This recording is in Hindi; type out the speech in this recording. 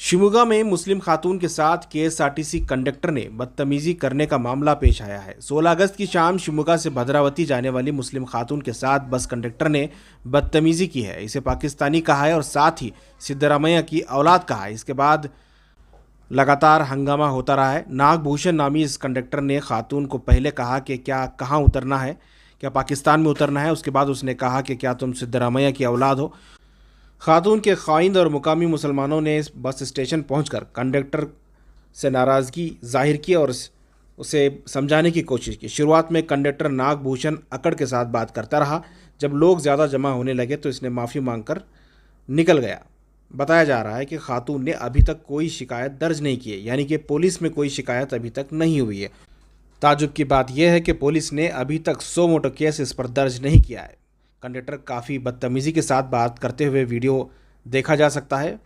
शिमोगा में मुस्लिम खातून के साथ केएसआरटीसी कंडक्टर ने बदतमीजी करने का मामला पेश आया है। 16 अगस्त की शाम शिमोगा से भद्रावती जाने वाली मुस्लिम खातून के साथ बस कंडक्टर ने बदतमीजी की है। इसे पाकिस्तानी कहा है और साथ ही सिद्धरामैया की औलाद कहा है। इसके बाद लगातार हंगामा होता रहा है। नागभूषण नामी इस कंडक्टर ने खातून को पहले कहा कि क्या कहाँ उतरना है, क्या पाकिस्तान में उतरना है। उसके बाद उसने कहा कि क्या तुम सिद्धरामैया की औलाद हो। खातून के ख़ाइंद और मुकामी मुसलमानों ने इस बस स्टेशन पहुंचकर कंडक्टर से नाराज़गी जाहिर की और उसे समझाने की कोशिश की। शुरुआत में कंडक्टर नागभूषण अकड़ के साथ बात करता रहा। जब लोग ज़्यादा जमा होने लगे तो इसने माफ़ी मांगकर निकल गया। बताया जा रहा है कि खातून ने अभी तक कोई शिकायत दर्ज नहीं की है, यानी कि पुलिस में कोई शिकायत अभी तक नहीं हुई है। ताजुब की बात यह है कि पुलिस ने अभी तक 100 मोटर केस इस पर दर्ज नहीं किया है। कंडक्टर काफ़ी बदतमीज़ी के साथ बात करते हुए वीडियो देखा जा सकता है।